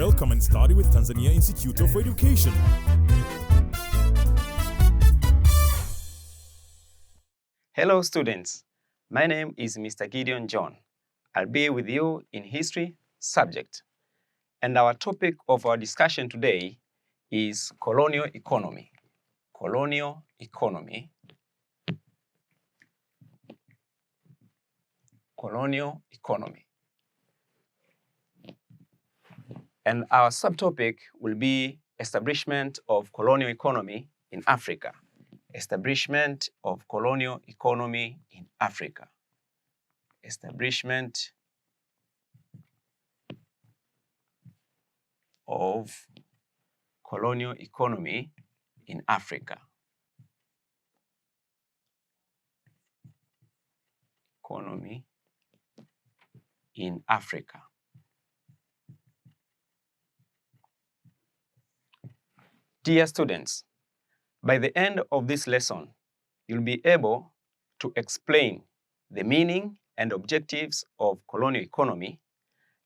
Welcome and study with Tanzania Institute of Education. Hello students, my name is Mr. Gideon John. I'll be with you in history subject. And our topic of our discussion today is colonial economy. Colonial economy. Colonial economy. And our subtopic will be establishment of colonial economy in Africa. Establishment of colonial economy in Africa. Establishment of colonial economy in Africa. Economy in Africa. Dear students, by the end of this lesson, you'll be able to explain the meaning and objectives of colonial economy,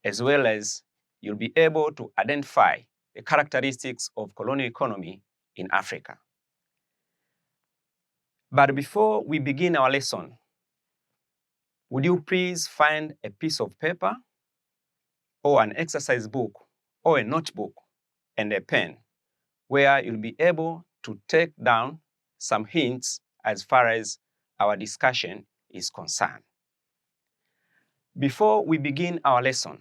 as well as you'll be able to identify the characteristics of colonial economy in Africa. But before we begin our lesson, would you please find a piece of paper or an exercise book or a notebook and a pen where you'll be able to take down some hints as far as our discussion is concerned. Before we begin our lesson,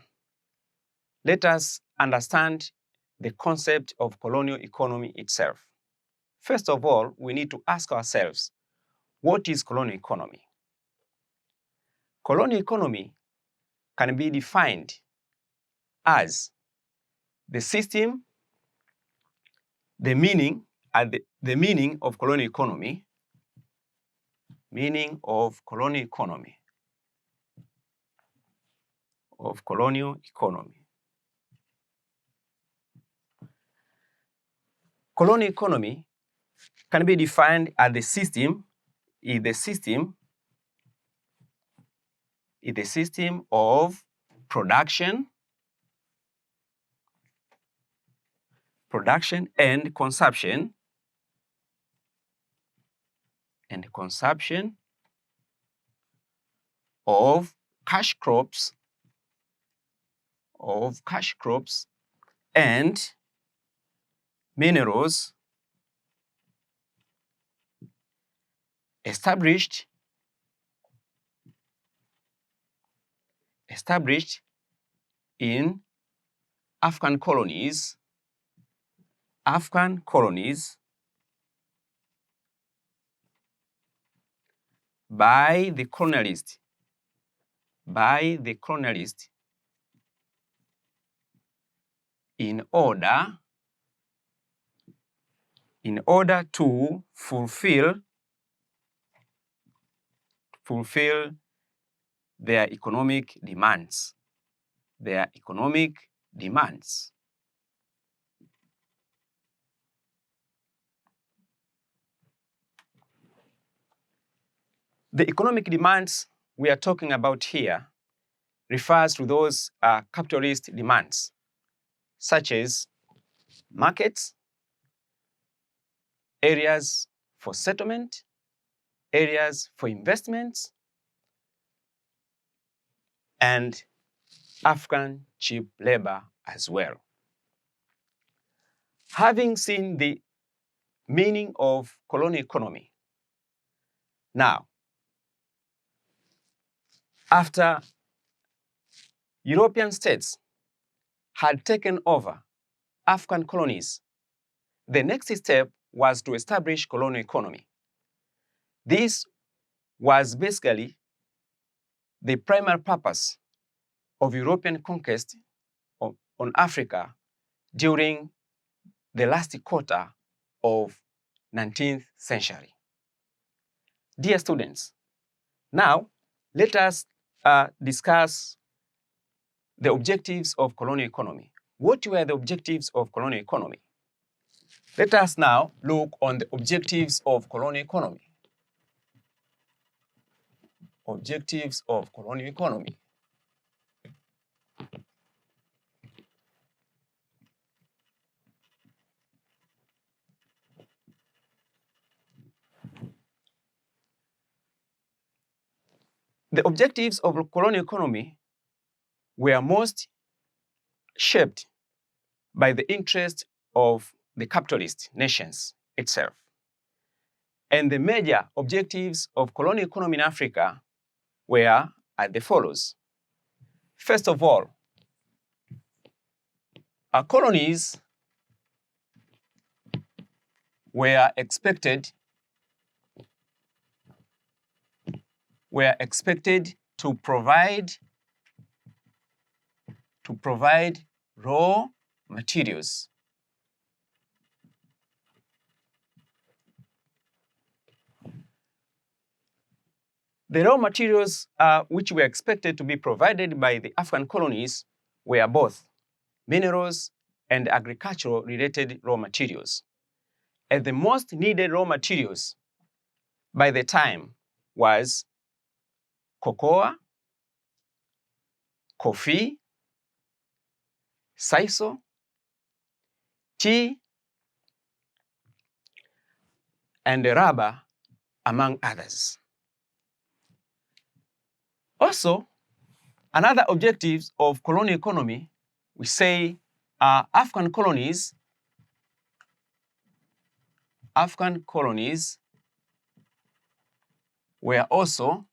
let us understand the concept of colonial economy itself. First of all, we need to ask ourselves, what is colonial economy? Colonial economy can be defined as the system, the meaning of colonial economy, colonial economy can be defined as the system of production and consumption of cash crops and minerals established in African colonies by the colonialists in order to fulfill their economic demands. The economic demands we are talking about here refers to those capitalist demands, such as markets, areas for settlement, areas for investments, and African cheap labor as well. Having seen the meaning of colonial economy, now, after European states had taken over African colonies, the next step was to establish colonial economy. This was basically the primary purpose of European conquest on Africa during the last quarter of 19th century. Dear students, now let us discuss the objectives of colonial economy. What were the objectives of colonial economy? Let us now look on the objectives of colonial economy. Objectives of colonial economy. The objectives of colonial economy were most shaped by the interest of the capitalist nations itself. And the major objectives of colonial economy in Africa were as the follows. First of all, our colonies were expected to provide raw materials. The raw materials which were expected to be provided by the African colonies were both minerals and agricultural-related raw materials. And the most needed raw materials by the time was cocoa, coffee, sisal, tea, and rubber, among others. Also, another objective of colonial economy, we say African colonies were also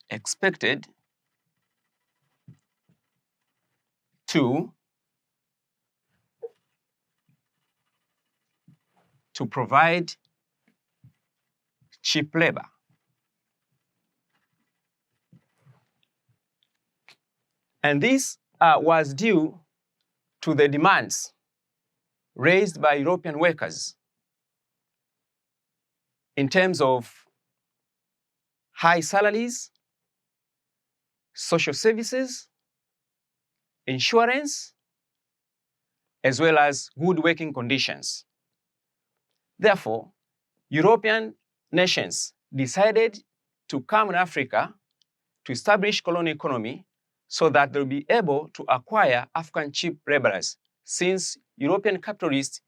expected to provide cheap labor. And this was due to the demands raised by European workers in terms of high salaries, social services, insurance, as well as good working conditions. Therefore, European nations decided to come in Africa to establish colonial economy so that they'll be able to acquire African cheap laborers, since European capitalists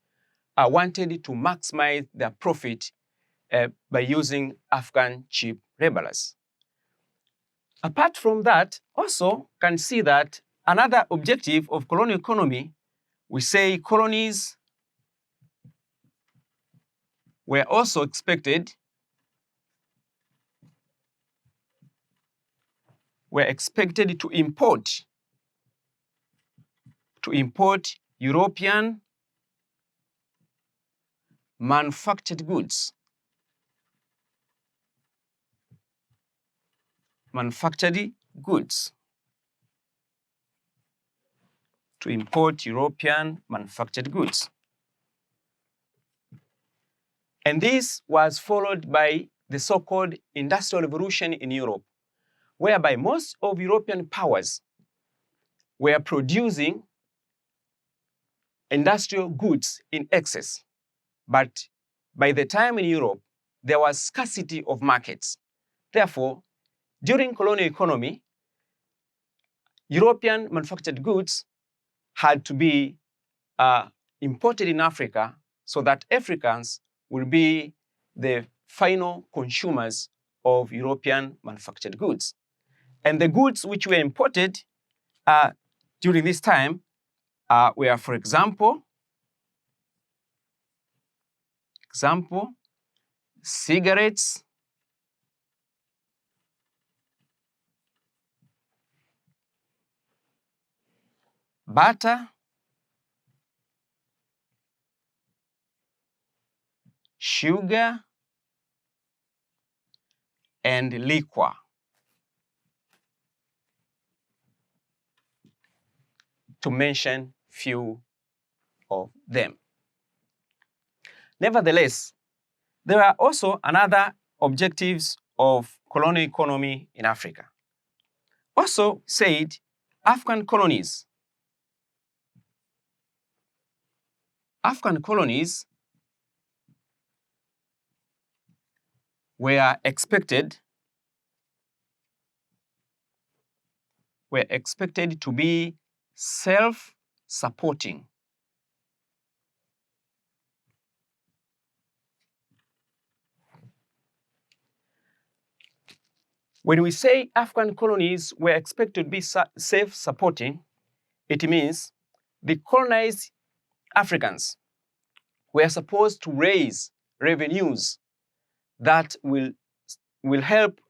wanted to maximize their profit by using African cheap laborers. Apart from that, also can see that another objective of colonial economy, we say colonies were also expected to import European manufactured goods. To import European manufactured goods. And this was followed by the so-called Industrial Revolution in Europe, whereby most of European powers were producing industrial goods in excess. But by the time in Europe, there was scarcity of markets. Therefore, during colonial economy, European manufactured goods had to be imported in Africa so that Africans will be the final consumers of European manufactured goods. And the goods which were imported during this time were, for example, cigarettes, butter, sugar, and liquor. To mention few of them. Nevertheless, there are also another objectives of colonial economy in Africa. Also said, African colonies were expected to be self-supporting. When we say African colonies were expected to be self-supporting, it means the colonized Africans were supposed to raise revenues that will help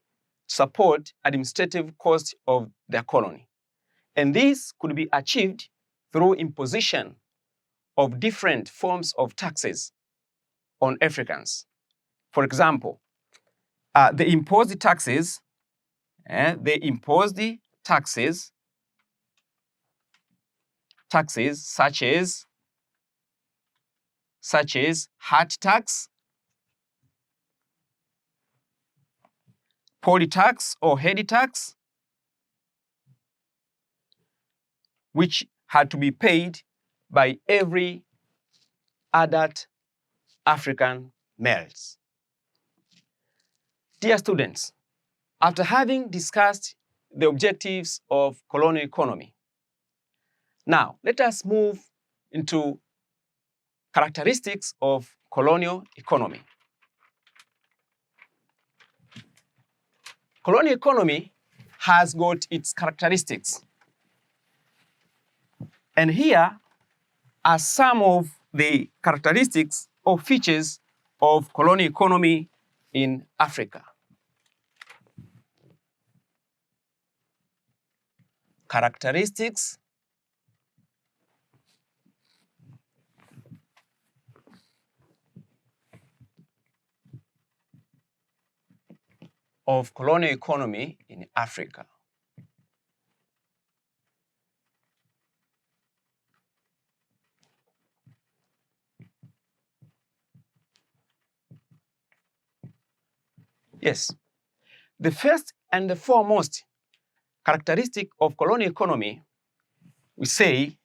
support administrative costs of their colony. And this could be achieved through imposition of different forms of taxes on Africans. For example, they imposed taxes such as hati tax, pili tax or head tax, which had to be paid by every adult African males. Dear students, after having discussed the objectives of colonial economy, now let us move into characteristics of colonial economy. Colonial economy has got its characteristics. And here are some of the characteristics or features of colonial economy in Africa. Characteristics of colonial economy in Africa. Yes, the first and the foremost characteristic of colonial economy, we say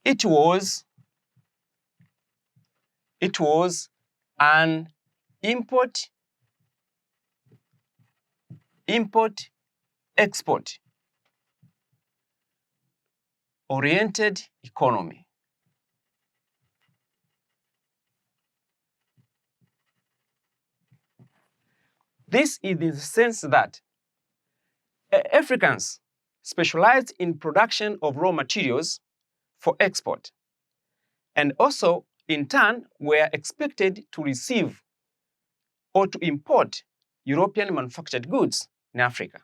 it was an import-export oriented economy. This is in the sense that Africans specialized in production of raw materials for export, and also in turn were expected to receive or to import European manufactured goods in Africa.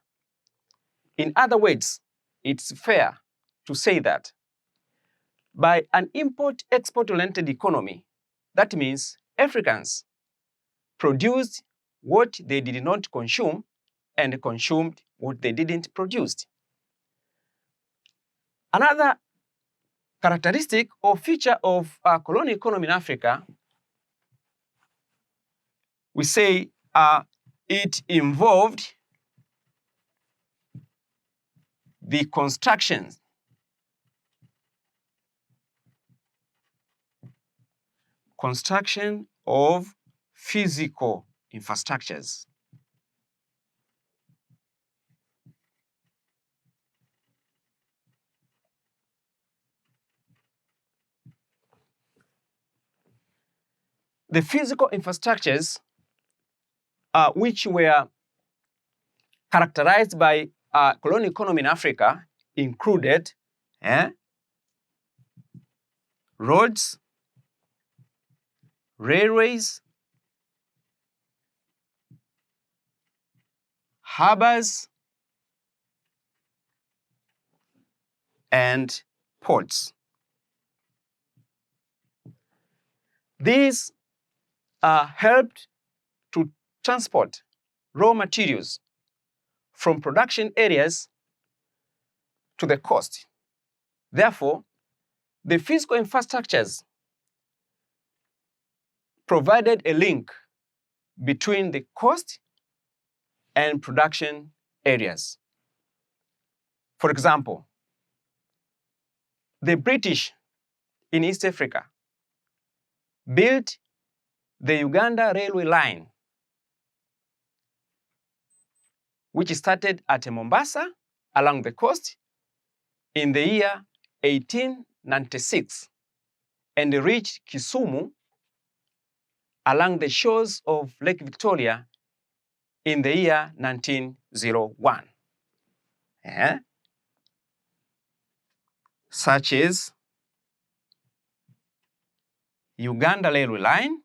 In other words, it's fair to say that by an import-export oriented economy, that means Africans produced what they did not consume and consumed what they didn't produce. Another characteristic or feature of colonial economy in Africa, we say it involved the construction of physical infrastructures. The physical infrastructures which were characterized by colonial economy in Africa included roads, railways, harbors, and ports. These helped to transport raw materials from production areas to the coast. Therefore, the physical infrastructures provided a link between the coast and production areas. For example, the British in East Africa built the Uganda railway line, which started at Mombasa along the coast in the year 1896 and reached Kisumu along the shores of Lake Victoria in the year 1902. 1901. Such as Uganda Railway Line,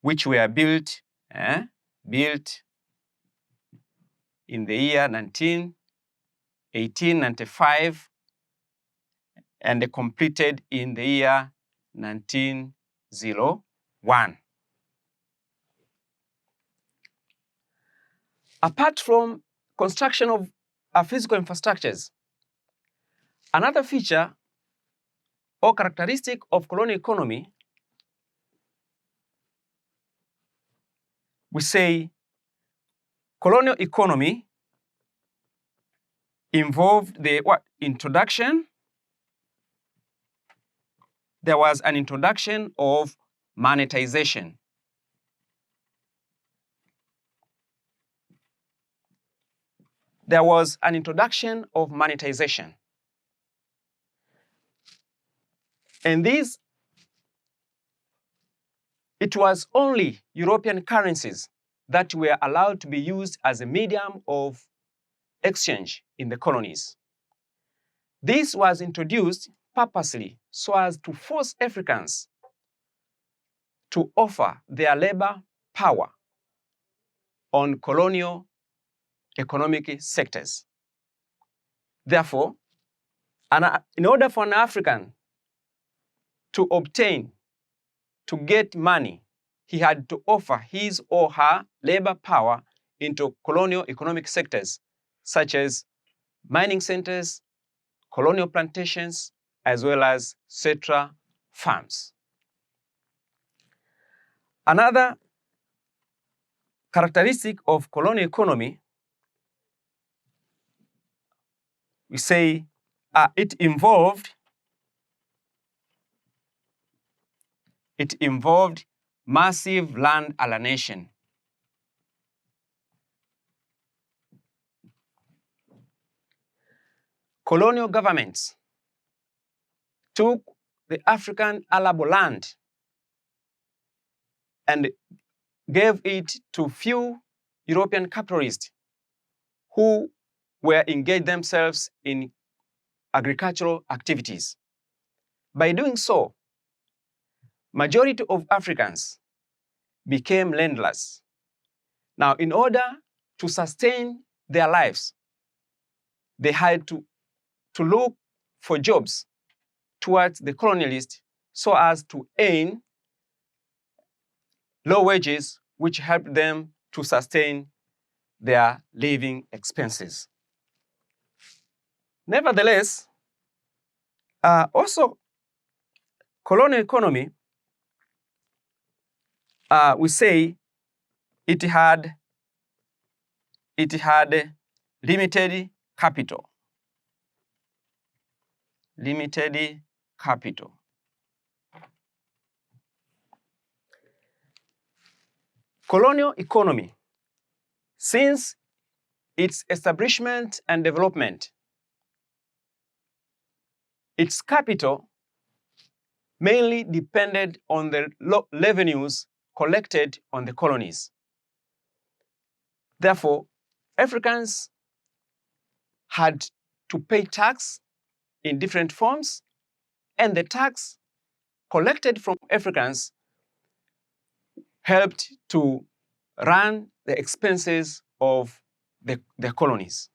which were built in the year 1895 and completed in the year 1901. Apart from construction of physical infrastructures, another feature or characteristic of colonial economy, we say colonial economy involved the introduction. There was an introduction of monetization. And this, it was only European currencies that were allowed to be used as a medium of exchange in the colonies. This was introduced purposely so as to force Africans to offer their labor power on colonial economic sectors. Therefore, in order for an African to get money, he had to offer his or her labor power into colonial economic sectors, such as mining centers, colonial plantations, as well as settler farms. Another characteristic of colonial economy, we say it involved massive land alienation. Colonial governments took the African arable land and gave it to few European capitalists who were engaged themselves in agricultural activities. By doing so, majority of Africans became landless. Now, in order to sustain their lives, they had to look for jobs towards the colonialists so as to earn low wages, which helped them to sustain their living expenses. Nevertheless, also colonial economy, we say it had limited capital. Colonial economy, since its establishment and development, its capital mainly depended on the revenues collected on the colonies. Therefore, Africans had to pay tax in different forms, and the tax collected from Africans helped to run the expenses of the colonies.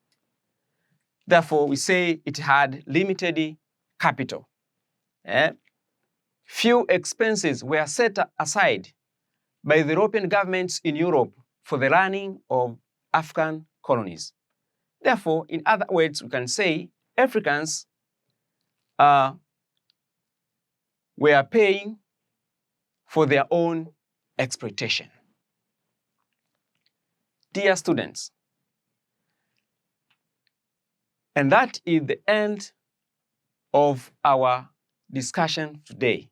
Therefore, we say it had limited capital. Few expenses were set aside by the European governments in Europe for the running of African colonies. Therefore, in other words, we can say Africans were paying for their own exploitation. Dear students, and that is the end of our discussion today.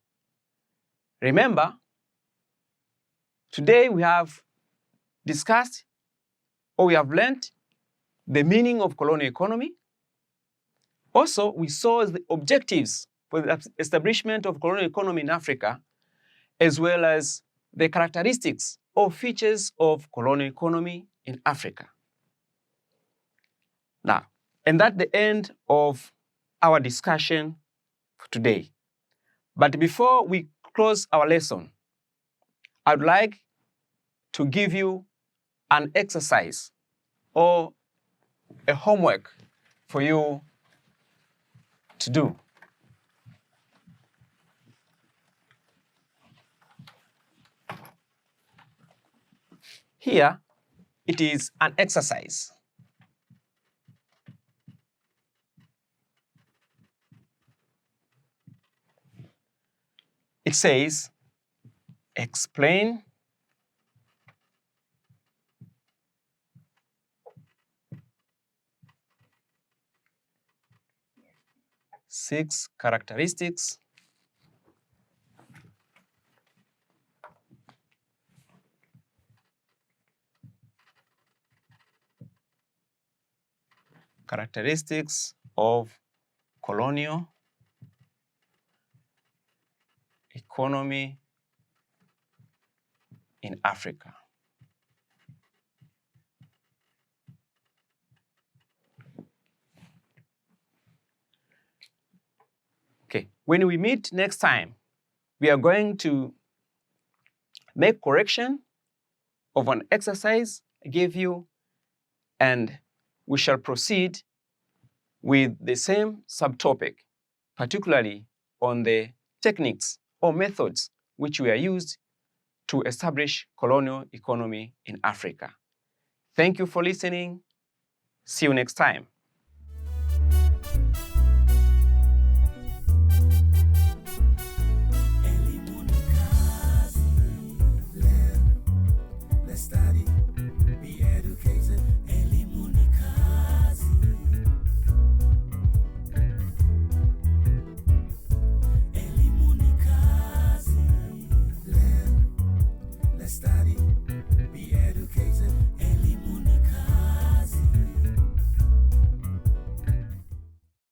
Remember, today we have discussed, or we have learned, the meaning of colonial economy. Also, we saw the objectives for the establishment of colonial economy in Africa, as well as the characteristics or features of colonial economy in Africa. Now, and that's the end of our discussion for today. But before we close our lesson, I'd like to give you an exercise or a homework for you to do. Here, it is an exercise. It says, explain six characteristics of colonial economy in Africa. Okay, when we meet next time, we are going to make correction of an exercise I gave you, and we shall proceed with the same subtopic, particularly on the techniques or methods which were used to establish colonial economy in Africa. Thank you for listening. See you next time.